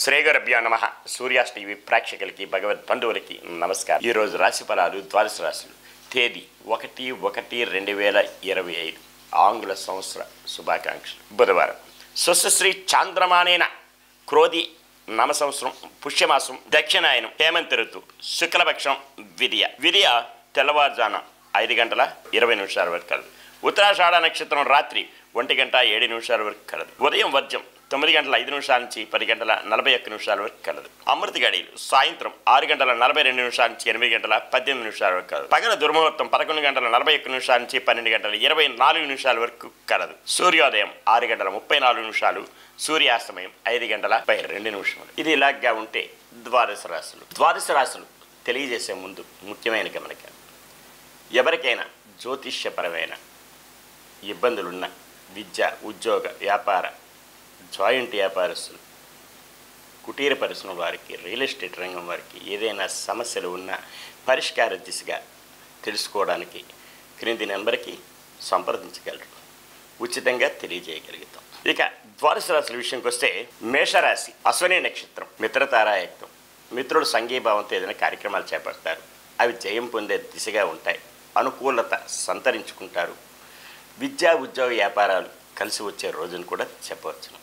శ్రీగురుభ్యో నమః. సూర్యాస్ టీవీ ప్రేక్షకులకి భగవద్ బంధువులకి నమస్కారం. ఈరోజు రాశి ఫలాలు ద్వాదశ రాశులు. తేదీ 1/1/2025 ఆంగ్ల సంవత్సర శుభాకాంక్షలు. బుధవారం. స్వస్తిశ్రీ చాంద్రమానేన క్రోధి నామ సంవత్సరం, పుష్యమాసం, దక్షిణాయనం, హేమంత ఋతువు, శుక్లపక్షం, విదియ తెల్లవారుజాన 5:20 వరకు కలదు. ఉత్తరాషాఢ నక్షత్రం రాత్రి 1:07 వరకు కలదు. ఉదయం వర్జం 9:05 నుంచి 10:41 వరకు కలదు. అమృత గడియలు సాయంత్రం 6:42 నుంచి 8:18 వరకు కలదు. పగల దుర్ముహూర్తం 11:41 నుంచి 12:24 వరకు కలదు. సూర్యోదయం 6:34, సూర్యాస్తమయం 5:22. ఇది ఇలాగా ఉంటే ద్వాదశ రాశులు తెలియజేసే ముందు ముఖ్యమైన గమనిక. ఎవరికైనా జ్యోతిష్యపరమైన ఇబ్బందులున్న విద్య, ఉద్యోగ, వ్యాపార, జాయింట్ వ్యాపారస్తులు, కుటీర పరిశ్రమ వారికి, రియల్ ఎస్టేట్ రంగం వారికి ఏదైనా సమస్యలు ఉన్నా పరిష్కార దిశగా తెలుసుకోవడానికి క్రింది నెంబర్కి సంప్రదించగలరు. ఉచితంగా తెలియజేయగలుగుతాం. ఇక ద్వాదశ రాశుల విషయంకి వస్తే, మేషరాశి అశ్వని నక్షత్రం, మిత్రతారాయుక్తం. మిత్రులు సంఘీభావంతో ఏదైనా కార్యక్రమాలు చేపడతారు. అవి జయం పొందే దిశగా ఉంటాయి. అనుకూలత సంతరించుకుంటారు. విద్యా, ఉద్యోగ, వ్యాపారాలు కలిసి వచ్చే రోజును కూడా చెప్పవచ్చును.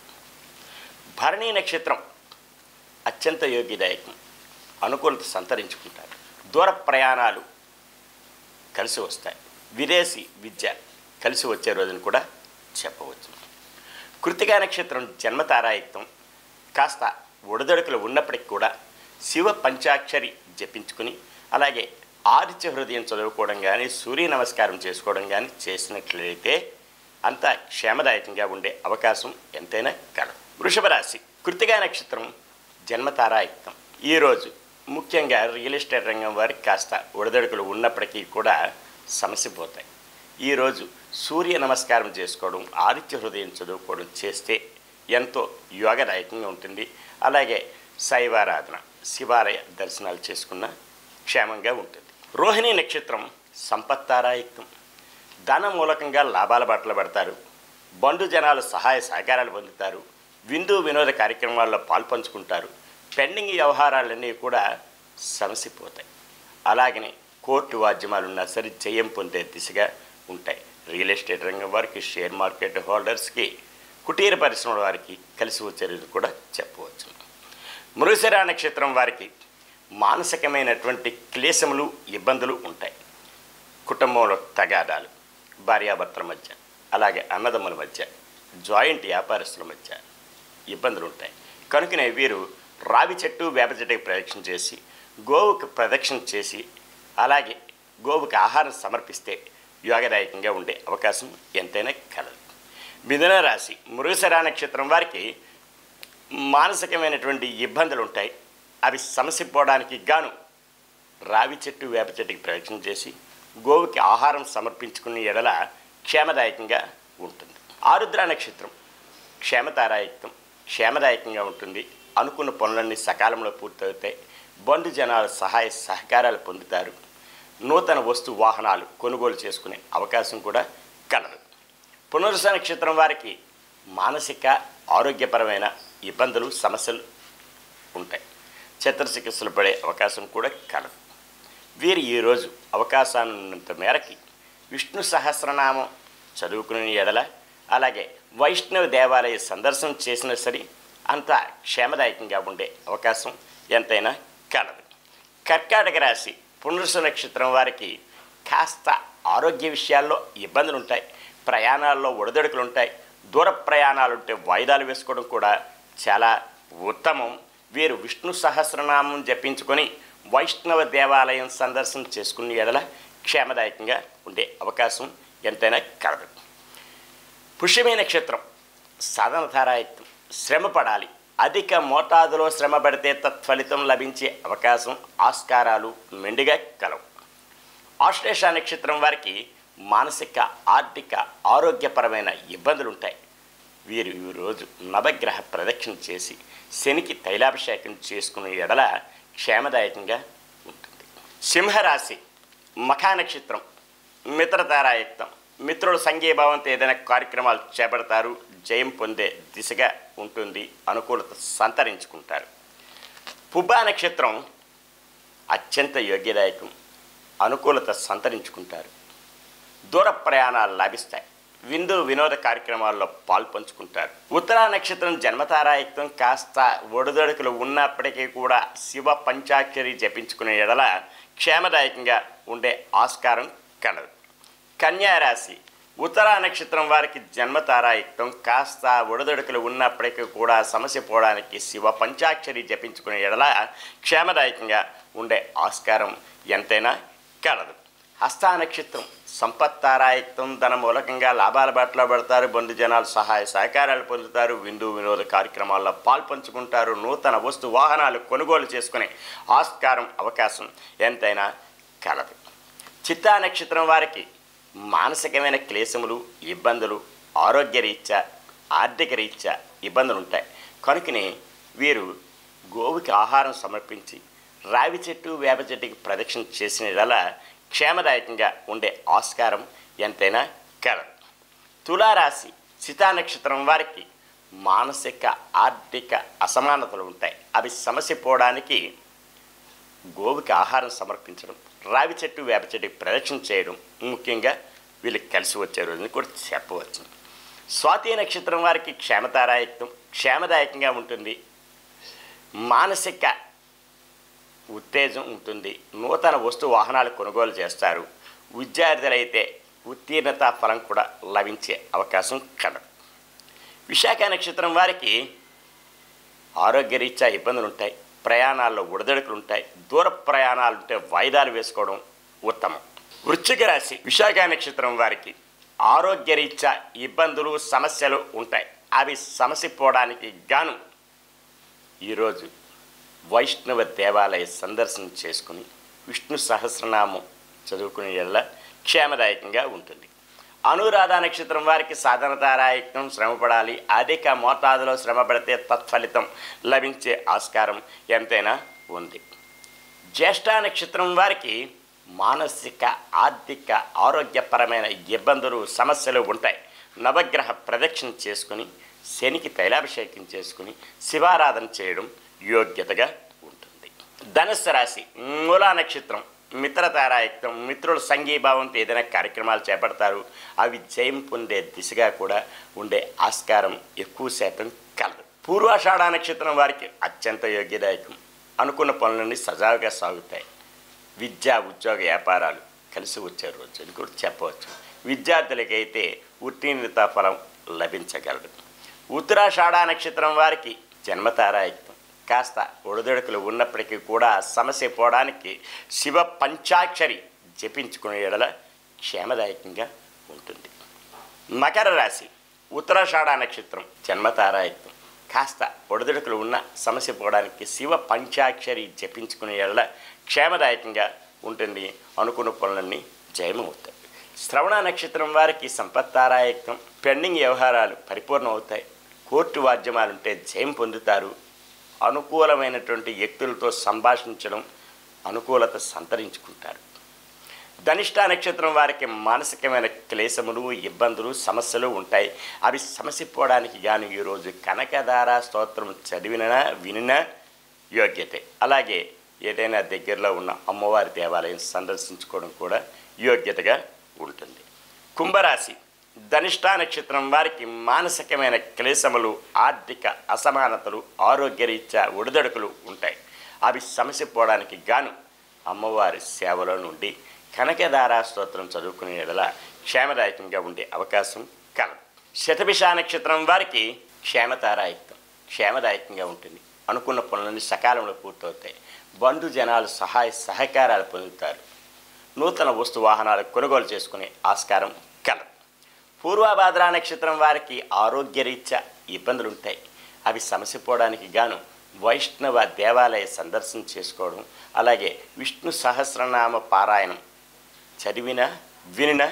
భరణీ నక్షత్రం అత్యంత యోగ్యదాయకం. అనుకూలత సంతరించుకుంటారు. దూర ప్రయాణాలు కలిసి వస్తాయి. విదేశీ విద్య కలిసి వచ్చే రోజును కూడా చెప్పవచ్చు. కృత్తికా నక్షత్రం జన్మతారాయుక్తం. కాస్త ఒడిదొడుకులు ఉన్నప్పటికీ కూడా శివ పంచాక్షరి జపించుకుని, అలాగే ఆదిత్య హృదయం చదువుకోవడం కానీ, సూర్య నమస్కారం చేసుకోవడం కానీ చేసినట్లయితే అంతా క్షేమదాయకంగా ఉండే అవకాశం ఎంతైనా కలదు. వృషభ రాశి కృత్తికా నక్షత్రం జన్మతారాయుక్తం. ఈరోజు ముఖ్యంగా రియల్ ఎస్టేట్ రంగం వారికి కాస్త ఒడిదొడుకులు ఉన్నప్పటికీ కూడా సమస్య పోతాయి. ఈరోజు సూర్య నమస్కారం చేసుకోవడం, ఆదిత్య హృదయం చదువుకోవడం చేస్తే ఎంతో యోగదాయకంగా ఉంటుంది. అలాగే శైవారాధన, శివాలయ దర్శనాలు చేసుకున్న క్షేమంగా ఉంటుంది. రోహిణీ నక్షత్రం సంపత్తారాయుక్తం. ధన మూలకంగా లాభాల బాటలో పడతారు. బంధు జనాలు సహాయ సహకారాలు పొందుతారు. విందు వినోద కార్యక్రమాల్లో పాల్పంచుకుంటారు. పెండింగ్ వ్యవహారాలన్నీ కూడా సమసిపోతాయి. అలాగనే కోర్టు వాద్యమాలున్నా సరే జయం పొందే దిశగా ఉంటాయి. రియల్ ఎస్టేట్ రంగం వారికి, షేర్ మార్కెట్ హోల్డర్స్కి, కుటీర పరిశ్రమల వారికి కలిసి వచ్చేది కూడా చెప్పవచ్చు. మృగశిర నక్షత్రం వారికి మానసికమైనటువంటి క్లేశములు, ఇబ్బందులు ఉంటాయి. కుటుంబంలో తగాదాలు, భార్యాభర్తల మధ్య, అలాగే అన్నదమ్ముల మధ్య, జాయింట్ వ్యాపారస్తుల మధ్య ఇబ్బందులు ఉంటాయి. కనుకనే వీరు రావి చెట్టు, వేప చెట్టుకి ప్రదక్షిణ చేసి, గోవుకు ప్రదక్షిణ చేసి, అలాగే గోవుకి ఆహారం సమర్పిస్తే యోగదాయకంగా ఉండే అవకాశం ఎంతైనా కలదు. మిథున రాశి మృగశిర నక్షత్రం వారికి మానసికమైనటువంటి ఇబ్బందులు ఉంటాయి. అవి సమసిపోవడానికి గాను రావి చెట్టు, వేప చెట్టుకి ప్రదక్షిణ చేసి గోవుకి ఆహారం సమర్పించుకునే ఎడల క్షేమదాయకంగా ఉంటుంది. ఆరుద్ర నక్షత్రం క్షేమతారాయుక్తం. క్షేమదాయకంగా ఉంటుంది. అనుకున్న పనులన్నీ సకాలంలో పూర్తవుతాయి. బంధు జనాలు సహాయ సహకారాలు పొందుతారు. నూతన వస్తు వాహనాలు కొనుగోలు చేసుకునే అవకాశం కూడా కలదు. పునరుస నక్షత్రం వారికి మానసిక ఆరోగ్యపరమైన ఇబ్బందులు, సమస్యలు ఉంటాయి. చిత్రచికిత్సలు పడే అవకాశం కూడా కలదు. వీరు ఈరోజు అవకాశాన్నంత మేరకి విష్ణు సహస్రనామం చదువుకునే ఎడల, అలాగే వైష్ణవ దేవాలయ సందర్శనం చేసినా సరే అంతా క్షేమదాయకంగా ఉండే అవకాశం ఎంతైనా కలదు. కర్కాటక రాశి పునరుస నక్షత్రం వారికి కాస్త ఆరోగ్య విషయాల్లో ఇబ్బందులు ఉంటాయి. ప్రయాణాల్లో ఒడిదొడుకులు ఉంటాయి. దూర ప్రయాణాలు ఉంటే వాయిదాలు వేసుకోవడం కూడా చాలా ఉత్తమం. వీరు విష్ణు సహస్రనామం జపించుకొని వైష్ణవ దేవాలయం సందర్శన చేసుకునే ఎడల క్షేమదాయకంగా ఉండే అవకాశం ఎంతైనా కలదు. పుష్యమి నక్షత్రం సాధనధారాయుక్తం. శ్రమ పడాలి. అధిక మోతాదులో శ్రమ పడితే తత్ఫలితం లభించే అవకాశం, ఆస్కారాలు మెండుగా కలవు. ఆశ్లేష నక్షత్రం వారికి మానసిక, ఆర్థిక, ఆరోగ్యపరమైన ఇబ్బందులు ఉంటాయి. వీరు ఈరోజు నవగ్రహ ప్రదక్షిణ చేసి శనికి తైలాభిషేకం చేసుకునే ఎడల క్షేమదాయకంగా ఉంటుంది. సింహరాశి మఖా నక్షత్రం మిత్రతారాయుక్తం. మిత్రుల సంఘీభావంతో ఏదైనా కార్యక్రమాలు చేపడతారు, జయం పొందే దిశగా ఉంటుంది, అనుకూలత సంతరించుకుంటారు. పుబ్బా నక్షత్రం అత్యంత యోగ్యదాయకం, అనుకూలత సంతరించుకుంటారు. దూర ప్రయాణాలు లాభిస్తాయి. విందు వినోద కార్యక్రమాల్లో పాల్పంచుకుంటారు. ఉత్తరా నక్షత్రం జన్మతారాయుక్తం, కాస్త ఒడిదొడుకులు ఉన్నప్పటికీ కూడా శివ పంచాక్షరి జపించుకునే ఎడల క్షేమదాయకంగా ఉండే ఆస్కారం కలదు. కన్యారాశి ఉత్తరా నక్షత్రం వారికి జన్మతారాయుక్తం, కాస్త ఒడిదొడుకులు ఉన్నప్పటికీ కూడా సమస్య పోవడానికి శివ పంచాక్షరి జపించుకునే ఎడల క్షేమదాయకంగా ఉండే ఆస్కారం ఎంతైనా కలదు. హస్తా నక్షత్రం సంపత్తారాయుక్తం, ధన మూలకంగా లాభాల బాటలో పడతారు, బంధుజనాలు సహాయ సహకారాలు పొందుతారు, విందు వినోద కార్యక్రమాల్లో పాల్పంచుకుంటారు, నూతన వస్తు వాహనాలు కొనుగోలు చేసుకునే ఆస్కారం అవకాశం ఎంతైనా కలదు. చిత్తా నక్షత్రం వారికి మానసికమైన క్లేశములు, ఇబ్బందులు, ఆరోగ్యరీత్యా ఆర్థిక రీత్యా ఇబ్బందులు ఉంటాయి. కనుకనే వీరు గోవుకి ఆహారం సమర్పించి రావి చెట్టు వేప చెట్టుకి ప్రదక్షిణ చేసిన క్షేమదాయకంగా ఉండే ఆస్కారం ఎంతైనా కలదు. తులారాశి చితా నక్షత్రం వారికి మానసిక ఆర్థిక అసమానతలు ఉంటాయి. అవి సమస్య పోవడానికి గోవుకి ఆహారం సమర్పించడం, రావి చెట్టు వేప చెట్టుకి ప్రదక్షిణ చేయడం ముఖ్యంగా వీళ్ళకి కలిసి వచ్చే రోజుని కూడా చెప్పవచ్చు. స్వాతి నక్షత్రం వారికి క్షేమతారాయుక్తం, క్షేమదాయకంగా ఉంటుంది, మానసిక ఉత్తేజం ఉంటుంది, నూతన వస్తు వాహనాలు కొనుగోలు చేస్తారు. విద్యార్థులైతే ఉత్తీర్ణత ఫలం కూడా లభించే అవకాశం కలదు. విశాఖ నక్షత్రం వారికి ఆరోగ్యరీత్యా ఇబ్బందులు ఉంటాయి, ప్రయాణాల్లో ఒడిదొడుకులు ఉంటాయి, దూర ప్రయాణాలు ఉంటే వాయిదాలు వేసుకోవడం ఉత్తమం. వృశ్చిక రాశి విశాఖ నక్షత్రం వారికి ఆరోగ్యరీత్యా ఇబ్బందులు సమస్యలు ఉంటాయి. అవి సమస్య పోవడానికి గాను ఈరోజు వైష్ణవ దేవాలయ సందర్శన చేసుకుని విష్ణు సహస్రనామం చదువుకునే ఎడల క్షేమదాయకంగా ఉంటుంది. అనురాధ నక్షత్రం వారికి సాధనతారాయుక్తం, శ్రమపడాలి, అధిక మోతాదులో శ్రమ పడితే తత్ఫలితం లభించే ఆస్కారం ఎంతైనా ఉంది. జ్యేష్ఠ నక్షత్రం వారికి మానసిక ఆర్థిక ఆరోగ్యపరమైన ఇబ్బందులు సమస్యలు ఉంటాయి. నవగ్రహ ప్రదక్షిణ చేసుకుని శనికి తైలాభిషేకం చేసుకుని శివారాధన చేయడం యోగ్యతగా ఉంటుంది. ధనుస్సు రాశి మూలా నక్షత్రం మిత్రతారాయుక్తం, మిత్రుల సంఘీభావంతో ఏదైనా కార్యక్రమాలు చేపడతారు. అవి జయం పొందే దిశగా కూడా ఉండే ఆస్కారం ఎక్కువ శాతం కలదు. పూర్వాషాఢ నక్షత్రం వారికి అత్యంత యోగ్యదాయకం, అనుకున్న పనులన్నీ సజావుగా సాగుతాయి. విద్యా ఉద్యోగ వ్యాపారాలు కలిసి వచ్చే రోజు అని కూడా చెప్పవచ్చు. విద్యార్థులకైతే ఉత్తీర్ణత ఫలం లభించగలదు. ఉత్తరాషాఢ నక్షత్రం వారికి జన్మతారాయుక్తం, కాస్త ఒడిదొడుకులు ఉన్నప్పటికీ కూడా సమస్య పోవడానికి శివ పంచాక్షరి జపించుకునే ఎడల క్షేమదాయకంగా ఉంటుంది. మకర రాశి ఉత్తరాషాఢ నక్షత్రం జన్మతారాయుక్తం, కాస్త ఒడిదొడుకులు ఉన్న సమస్య పోవడానికి శివ పంచాక్షరి జపించుకునే ఎడల క్షేమదాయకంగా ఉంటుంది, అనుకున్న పనులన్నీ జయమవుతాయి. శ్రవణ నక్షత్రం వారికి సంపత్తారాయుక్తం, పెండింగ్ వ్యవహారాలు పరిపూర్ణం అవుతాయి, కోర్టు వాద్యమాలుంటే జయం పొందుతారు, అనుకూలమైనటువంటి వ్యక్తులతో సంభాషించడం అనుకూలత సంతరించుకుంటారు. ధనిష్ట నక్షత్రం వారికి మానసికమైన క్లేశములు, ఇబ్బందులు, సమస్యలు ఉంటాయి. అవి సమస్య పోవడానికి గాను ఈరోజు కనకదార స్తోత్రం చదివినా వినినా యోగ్యతే. అలాగే ఏదైనా దగ్గరలో ఉన్న అమ్మవారి దేవాలయం సందర్శించుకోవడం కూడా యోగ్యతగా ఉంటుంది. కుంభరాశి ధనిష్ట నక్షత్రం వారికి మానసికమైన క్లేశములు, ఆర్థిక అసమానతలు, ఆరోగ్యరీత్యా ఒడిదొడుకులు ఉంటాయి. అవి సమస్య పోవడానికి గాను అమ్మవారి సేవలో నుండి కనకదారా స్తోత్రం చదువుకునే ఎడల క్షేమదాయకంగా ఉండే అవకాశం కలదు. శతభిష నక్షత్రం వారికి క్షేమతారాయుక్తం, క్షేమదాయకంగా ఉంటుంది, అనుకున్న పనులన్నీ సకాలంలో పూర్తవుతాయి, బంధు జనాలు సహాయ సహకారాలు పొందుతారు, నూతన వస్తు వాహనాలు కొనుగోలు చేసుకునే ఆస్కారం కలదు. పూర్వభాద్ర నక్షత్రం వారికి ఆరోగ్యరీత్యా ఇబ్బందులు ఉంటాయి. అవి సమస్య పోవడానికి గాను వైష్ణవ దేవాలయ సందర్శన చేసుకోవడం, అలాగే విష్ణు సహస్రనామ పారాయణం చదివిన వినిన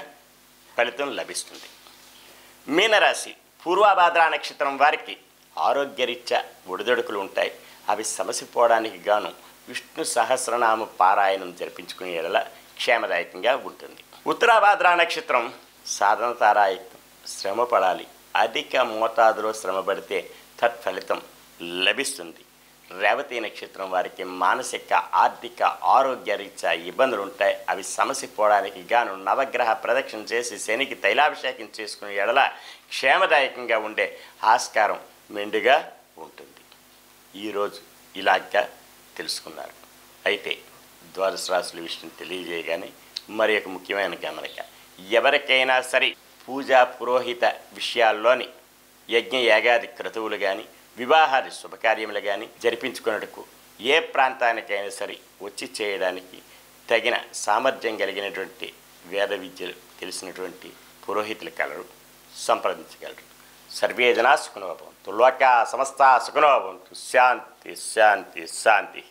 ఫలితం లభిస్తుంది. మీనరాశి పూర్వభాద్ర నక్షత్రం వారికి ఆరోగ్యరీత్యా ఒడిదొడుకులు ఉంటాయి. అవి సమస్య పోవడానికి గాను విష్ణు సహస్రనామ పారాయణం జరిపించుకునే ఎడల క్షేమదాయకంగా ఉంటుంది. ఉత్తరాభాద్ర నక్షత్రం సాధన తారాయుక్తం, శ్రమ పడాలి. అధిక మోతాదులో శ్రమ పడితే తత్ఫలితం లభిస్తుంది. రేవతి నక్షత్రం వారికి మానసిక, ఆర్థిక, ఆరోగ్య రీత్యా ఇబ్బందులు ఉంటాయి. అవి సమసిపోవడానికి గాను నవగ్రహ ప్రదక్షిణ చేసి శనికి తైలాభిషేకం చేసుకునే ఎడల క్షేమదాయకంగా ఉండే ఆస్కారం మెండుగా ఉంటుంది. ఈరోజు ఇలాగా తెలుసుకున్నారు. అయితే ద్వాదశ రాశుల విషయం తెలియజేయగానే మరి ఒక ముఖ్యమైన గమనిక, ఎవరికైనా సరే పూజా పురోహిత విషయాల్లోని యజ్ఞ యాగాది క్రతువులు కానీ, వివాహాది శుభకార్యములు కానీ జరిపించుకున్నట్టుకు ఏ ప్రాంతానికైనా సరే వచ్చి చేయడానికి తగిన సామర్థ్యం కలిగినటువంటి వేద విద్యలు తెలిసినటువంటి పురోహితులు కలరు, సంప్రదించగలరు. సర్వే జనా సుఖినో భవంతు, లోకా సమస్తా సుఖినో భవంతు. శాంతి శాంతి శాంతి.